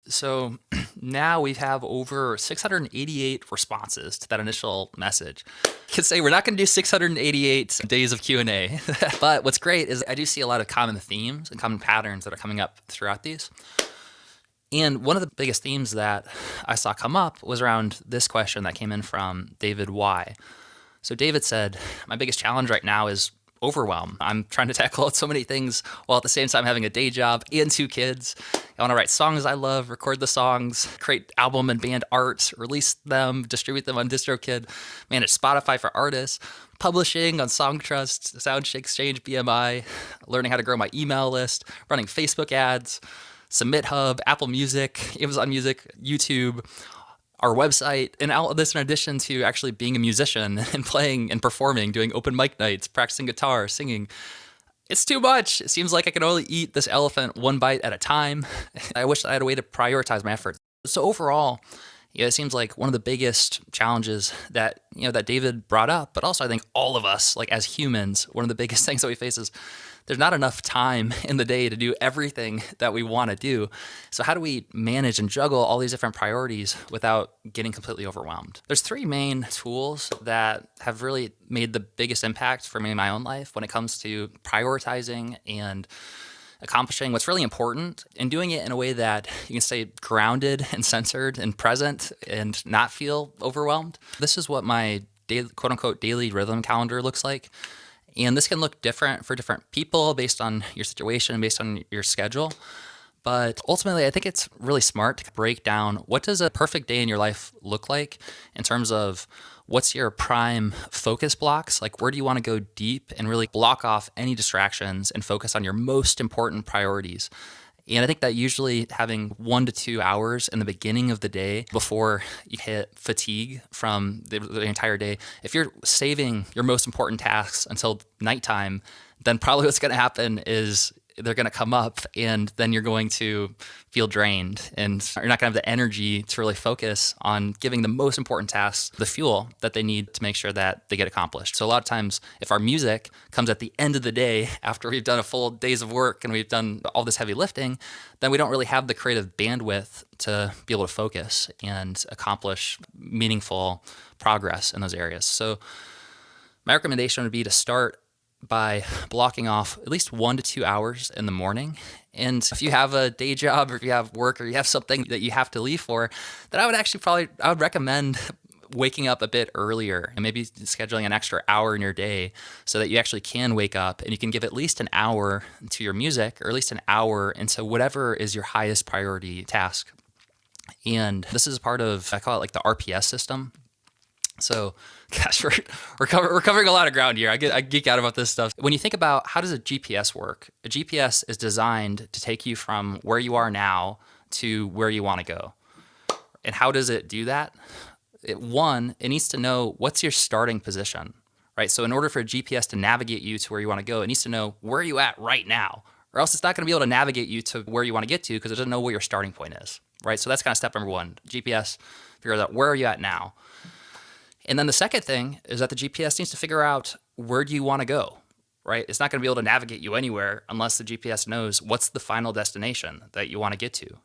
So now we have over 688 responses to that initial message. I can say we're not going to do 688 days of Q&A, but what's great is I do see a lot of common themes and common patterns that are coming up throughout these. And one of the biggest themes that I saw come up was around this question that came in from David Y. So David said, my biggest challenge right now is overwhelm. I'm trying to tackle so many things while at the same time having a day job and 2 kids. I want to write songs I love, record the songs, create album and band art, release them, distribute them on DistroKid, manage Spotify for artists, publishing on Songtrust, SoundCloud Exchange, BMI, learning how to grow my email list, running Facebook ads, Submit Hub, Apple Music, Amazon Music, YouTube, our website, and all of this in addition to actually being a musician and playing and performing, doing open mic nights, practicing guitar, singing. It's too much. It seems like I can only eat this elephant one bite at a time. I wish I had a way to prioritize my efforts. So overall, it seems like one of the biggest challenges that that David brought up, but also I think all of us, like as humans, one of the biggest things that we face is there's not enough time in the day to do everything that we want to do. So how do we manage and juggle all these different priorities without getting completely overwhelmed? There's 3 main tools that have really made the biggest impact for me in my own life when it comes to prioritizing and accomplishing what's really important and doing it in a way that you can stay grounded and centered and present and not feel overwhelmed. This is what my daily, quote unquote daily rhythm calendar looks like. And this can look different for different people based on your situation, based on your schedule. But ultimately, I think it's really smart to break down what does a perfect day in your life look like in terms of what's your prime focus blocks? Like where do you want to go deep and really block off any distractions and focus on your most important priorities? And I think that usually having 1 to 2 hours in the beginning of the day before you hit fatigue from the entire day, if you're saving your most important tasks until nighttime, then probably what's going to happen is they're going to come up and then you're going to feel drained and you're not going to have the energy to really focus on giving the most important tasks the fuel that they need to make sure that they get accomplished. So a lot of times if our music comes at the end of the day after we've done a full days of work and we've done all this heavy lifting, then we don't really have the creative bandwidth to be able to focus and accomplish meaningful progress in those areas. So my recommendation would be to start by blocking off at least 1 to 2 hours in the morning. And if you have a day job or if you have work or you have something that you have to leave for, then I would recommend waking up a bit earlier and maybe scheduling an extra hour in your day so that you actually can wake up and you can give at least an hour to your music or at least an hour into whatever is your highest priority task. And this is part of, I call it like the RPS system. So, gosh, we're covering a lot of ground here. I geek out about this stuff. When you think about how does a GPS work, a GPS is designed to take you from where you are now to where you want to go. And how does it do that? It needs to know what's your starting position, right? So in order for a GPS to navigate you to where you want to go, it needs to know where you at right now, or else it's not going to be able to navigate you to where you want to get to because it doesn't know where your starting point is, right? So that's kind of step number 1. GPS figures out where are you at now. And then the second thing is that the GPS needs to figure out where do you want to go, right? It's not going to be able to navigate you anywhere unless the GPS knows what's the final destination that you want to get to.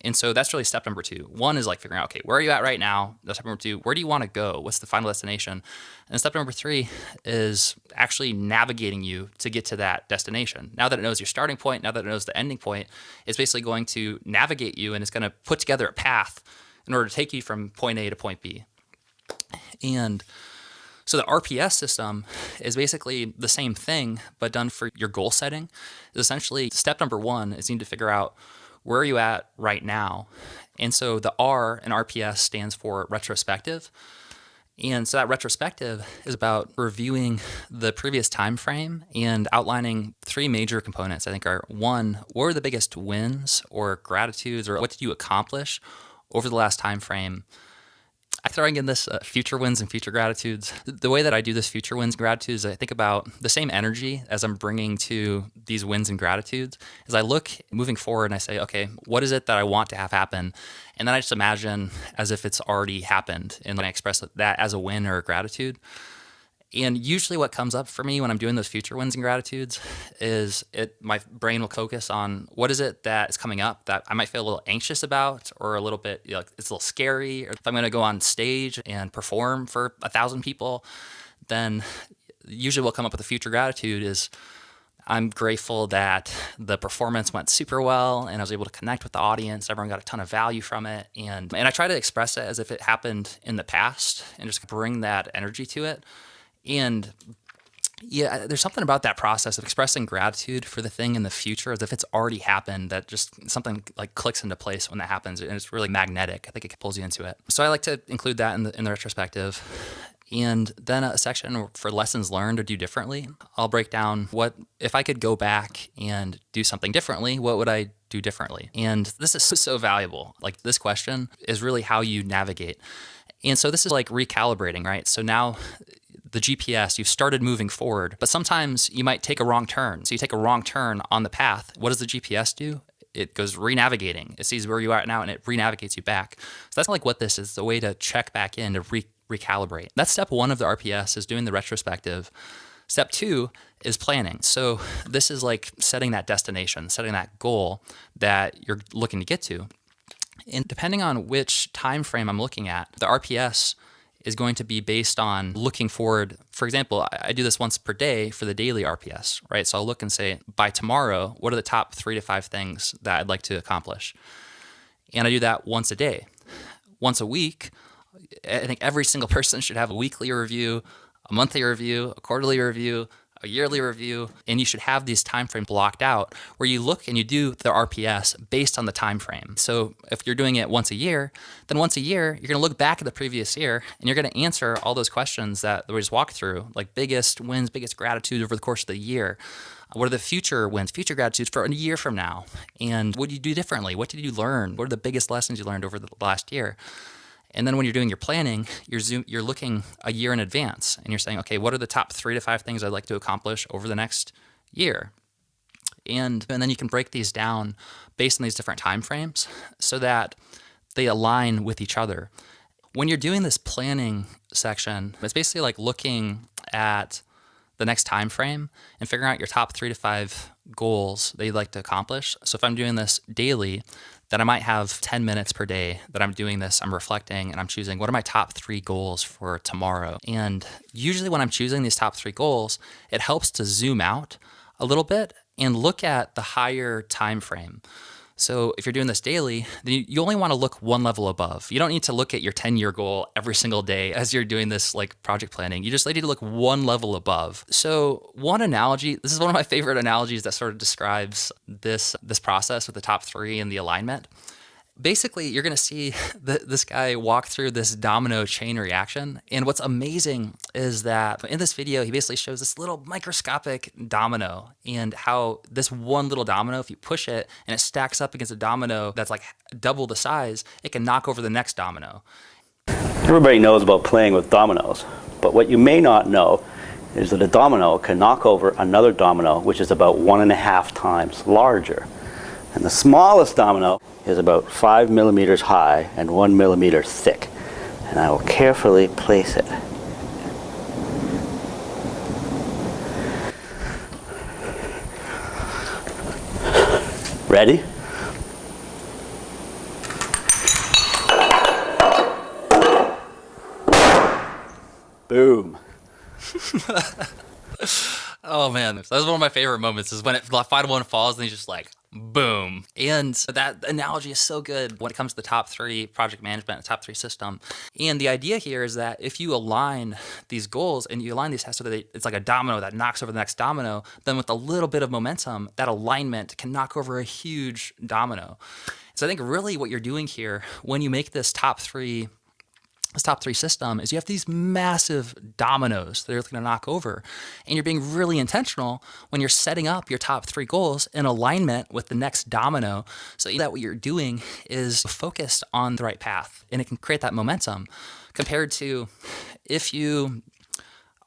And so that's really step number 2. 1 is like figuring out, okay, where are you at right now? That's step number 2. Where do you want to go? What's the final destination? And step number 3 is actually navigating you to get to that destination. Now that it knows your starting point, now that it knows the ending point, it's basically going to navigate you and it's going to put together a path in order to take you from point A to point B. And so the RPS system is basically the same thing, but done for your goal setting. Is essentially step number 1 is you need to figure out where are you at right now. And so the R in RPS stands for retrospective. And so that retrospective is about reviewing the previous time frame and outlining 3 major components. I think are 1, what were the biggest wins or gratitudes or what did you accomplish over the last time frame? I'm throwing in this future wins and future gratitudes. The way that I do this future wins and gratitudes, I think about the same energy as I'm bringing to these wins and gratitudes. As I look moving forward and I say, okay, what is it that I want to have happen? And then I just imagine as if it's already happened and then I express that as a win or a gratitude. And usually what comes up for me when I'm doing those future wins and gratitudes is my brain will focus on what is it that is coming up that I might feel a little anxious about, or a little bit, like it's a little scary. Or if I'm going to go on stage and perform for 1,000 people, then usually what'll come up with a future gratitude is I'm grateful that the performance went super well and I was able to connect with the audience. Everyone got a ton of value from it. And I try to express it as if it happened in the past and just bring that energy to it. And yeah, there's something about that process of expressing gratitude for the thing in the future as if it's already happened, that just something like clicks into place when that happens. And it's really magnetic. I think it pulls you into it. So I like to include that in the retrospective. And then a section for lessons learned or do differently. I'll break down what, if I could go back and do something differently, what would I do differently? And this is so valuable. Like, this question is really how you navigate. And so this is like recalibrating, right? So now the GPS, you've started moving forward, but sometimes you might take a wrong turn. So you take a wrong turn on the path. What does the GPS do? It goes re-navigating. It sees where you are now and it re-navigates you back. So that's like what this is, the way to check back in, to recalibrate. That's step one of the RPS, is doing the retrospective. Step two is planning. So this is like setting that destination, setting that goal that you're looking to get to. And depending on which time frame I'm looking at, the RPS is going to be based on looking forward. For example, I do this once per day for the daily RPS, right? So I'll look and say, by tomorrow, what are the top 3 to 5 things that I'd like to accomplish? And I do that once a day. Once a week, I think every single person should have a weekly review, a monthly review, a quarterly review, a yearly review, and you should have these time frames blocked out where you look and you do the RPS based on the time frame. So if you're doing it once a year, then once a year, you're going to look back at the previous year and you're going to answer all those questions that we just walked through, like biggest wins, biggest gratitude over the course of the year. What are the future wins, future gratitudes for a year from now? And what do you do differently? What did you learn? What are the biggest lessons you learned over the last year? And then when you're doing your planning, you're looking a year in advance and you're saying, okay, what are the top 3 to 5 things I'd like to accomplish over the next year? And then you can break these down based on these different time frames so that they align with each other. When you're doing this planning section, it's basically like looking at the next time frame and figuring out your top 3 to 5 goals that you'd like to accomplish. So if I'm doing this daily, then I might have 10 minutes per day that I'm doing this, I'm reflecting and I'm choosing what are my top 3 goals for tomorrow. And usually when I'm choosing these top 3 goals, it helps to zoom out a little bit and look at the higher time frame. So if you're doing this daily, then you only want to look one level above. You don't need to look at your 10-year goal every single day as you're doing this like project planning. You just need to look one level above. So one analogy, this is one of my favorite analogies that sort of describes this process with the top 3 and the alignment. Basically, you're going to see this guy walk through this domino chain reaction. And what's amazing is that in this video, he basically shows this little microscopic domino and how this one little domino, if you push it and it stacks up against a domino that's like double the size, it can knock over the next domino. Everybody knows about playing with dominoes, but what you may not know is that a domino can knock over another domino, which is about 1.5 times larger. And the smallest domino is about 5 millimeters high and 1 millimeter thick. And I will carefully place it. Ready? Boom. Oh man, that was one of my favorite moments, is when the final one falls and he's just like, boom. And that analogy is so good when it comes to the top 3 project management, the top 3 system. And the idea here is that if you align these goals and you align these tasks so that it's like a domino that knocks over the next domino, then with a little bit of momentum, that alignment can knock over a huge domino. So I think really what you're doing here when you make this top 3 system is you have these massive dominoes that you're looking to knock over. And you're being really intentional when you're setting up your top 3 goals in alignment with the next domino, so that what you're doing is focused on the right path. And it can create that momentum compared to if you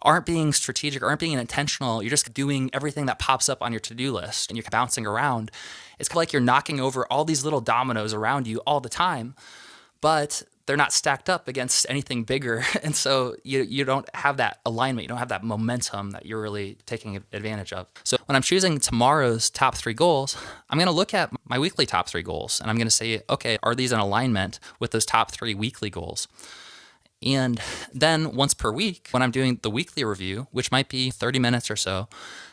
aren't being strategic, aren't being intentional, you're just doing everything that pops up on your to-do list and you're bouncing around. It's like you're knocking over all these little dominoes around you all the time. but they're not stacked up against anything bigger. And so you don't have that alignment, you don't have that momentum that you're really taking advantage of. So when I'm choosing tomorrow's top 3 goals, I'm going to look at my weekly top 3 goals and I'm going to say, okay, are these in alignment with those top 3 weekly goals? And then once per week, when I'm doing the weekly review, which might be 30 minutes or so,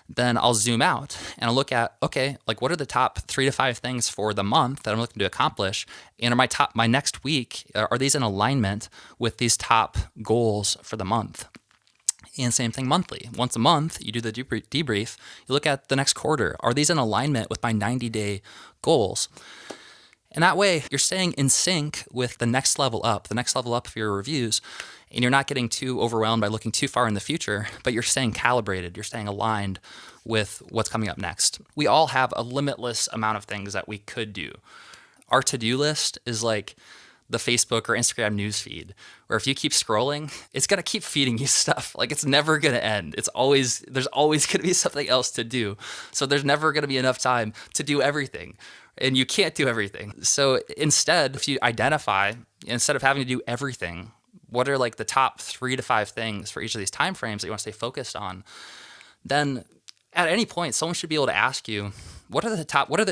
then I'll zoom out and I'll look at, okay, like what are the top 3 to 5 things for the month that I'm looking to accomplish? And are my next week, are these in alignment with these top goals for the month? And same thing monthly. Once a month, you do the debrief, you look at the next quarter. Are these in alignment with my 90-day goals? And that way, you're staying in sync with the next level up of your reviews, and you're not getting too overwhelmed by looking too far in the future, but you're staying calibrated, you're staying aligned with what's coming up next. We all have a limitless amount of things that we could do. Our to-do list is like the Facebook or Instagram newsfeed, where if you keep scrolling, it's gonna keep feeding you stuff. Like it's never gonna end. There's always gonna be something else to do. So there's never gonna be enough time to do everything. And you can't do everything. So instead, if you identify, instead of having to do everything, what are like the top 3 to 5 things for each of these time frames that you want to stay focused on, then at any point, someone should be able to ask you, what are the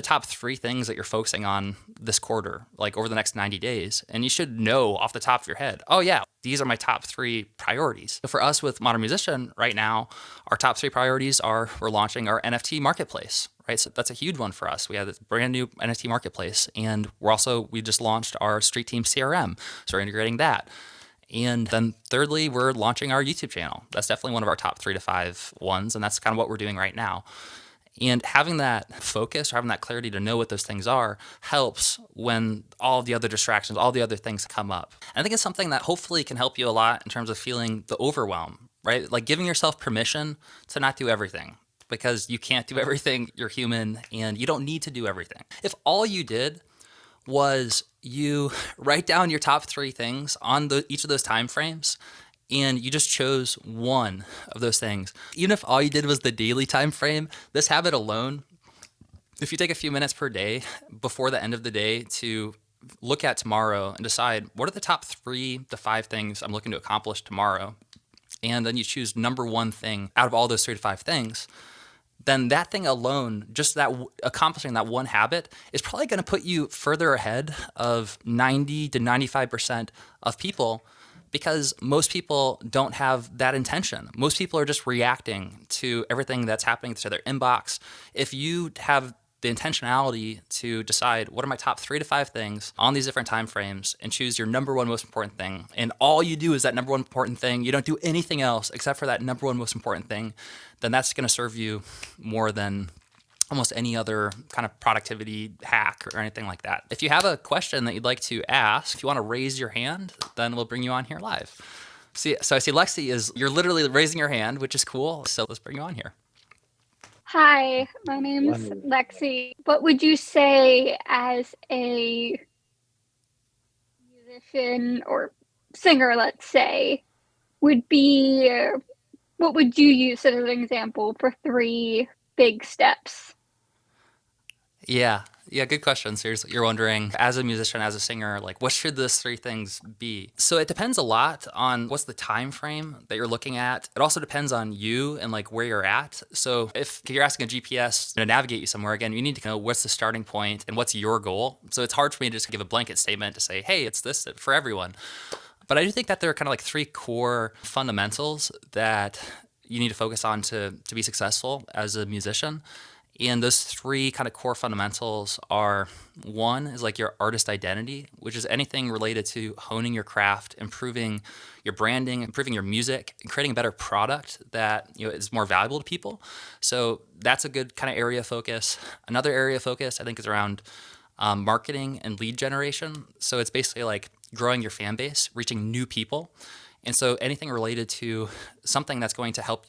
top 3 things that you're focusing on this quarter, like over the next 90 days? And you should know off the top of your head, oh yeah, these are my top 3 priorities. So for us with Modern Musician right now, our top 3 priorities are we're launching our NFT marketplace, right? So that's a huge one for us. We have this brand new NFT marketplace, and we just launched our Street Team CRM. So we're integrating that. And then thirdly, we're launching our YouTube channel. That's definitely one of our top 3 to 5 ones. And that's kind of what we're doing right now. And having that focus or having that clarity to know what those things are helps when all the other distractions, all the other things come up. And I think it's something that hopefully can help you a lot in terms of feeling the overwhelm, right? Like giving yourself permission to not do everything, because you can't do everything. You're human and you don't need to do everything. If all you did was you write down your top 3 things on each of those time frames, and you just chose one of those things, even if all you did was the daily time frame, this habit alone, if you take a few minutes per day before the end of the day to look at tomorrow and decide what are the top 3 to 5 things I'm looking to accomplish tomorrow, and then you choose number 1 thing out of all those 3 to 5 things, then that thing alone, just that accomplishing that one habit, is probably going to put you further ahead of 90 to 95% of people, because most people don't have that intention. Most people are just reacting to everything that's happening to their inbox. If you have the intentionality to decide what are my top 3 to 5 things on these different time frames and choose your number 1 most important thing, and all you do is that number 1 important thing, you don't do anything else except for that number 1 most important thing, then that's going to serve you more than almost any other kind of productivity hack or anything like that. If you have a question that you'd like to ask, if you want to raise your hand, then we'll bring you on here live. So I see Lexi you're literally raising your hand, which is cool. So let's bring you on here. Hi, my name's Lexi. What would you say as a musician or singer, let's say, would be, what would you use as an example for 3 big steps? Yeah, good question. So you're wondering, as a musician, as a singer, like what should those 3 things be? So it depends a lot on what's the time frame that you're looking at. It also depends on you and like where you're at. So if you're asking a GPS to navigate you somewhere, again, you need to know what's the starting point and what's your goal. So it's hard for me to just give a blanket statement to say, hey, it's this for everyone. But I do think that there are kind of like 3 core fundamentals that you need to focus on to be successful as a musician. And those 3 kind of core fundamentals are, 1 is like your artist identity, which is anything related to honing your craft, improving your branding, improving your music, and creating a better product that is more valuable to people. So that's a good kind of area of focus. Another area of focus I think is around marketing and lead generation. So it's basically like growing your fan base, reaching new people. And so anything related to something that's going to help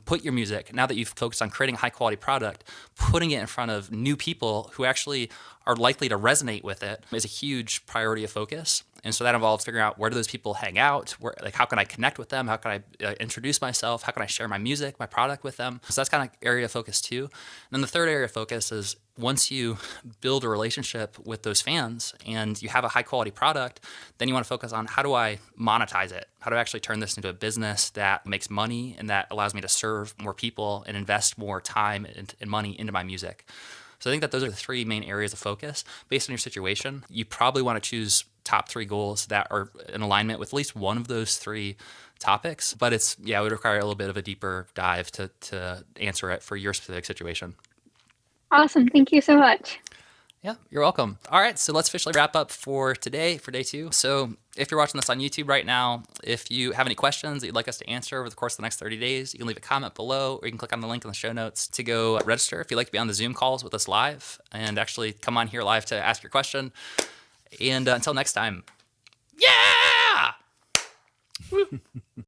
put your music, now that you've focused on creating a high quality product, putting it in front of new people who actually are likely to resonate with it is a huge priority of focus. And so that involves figuring out, where do those people hang out? Like, how can I connect with them? How can I introduce myself? How can I share my music, my product with them? So that's kind of area of focus too. And then the third area of focus is, once you build a relationship with those fans and you have a high quality product, then you want to focus on, how do I monetize it? How do I actually turn this into a business that makes money and that allows me to serve more people and invest more time and money into my music? So I think that those are the three main areas of focus. Based on your situation, you probably want to choose top three goals that are in alignment with at least one of those three topics. But it would require a little bit of a deeper dive to answer it for your specific situation. Awesome. Thank you so much. Yeah, you're welcome. All right, so let's officially wrap up for today, for day 2. So if you're watching this on YouTube right now, if you have any questions that you'd like us to answer over the course of the next 30 days, you can leave a comment below, or you can click on the link in the show notes to go register if you'd like to be on the Zoom calls with us live and actually come on here live to ask your question. And until next time, yeah!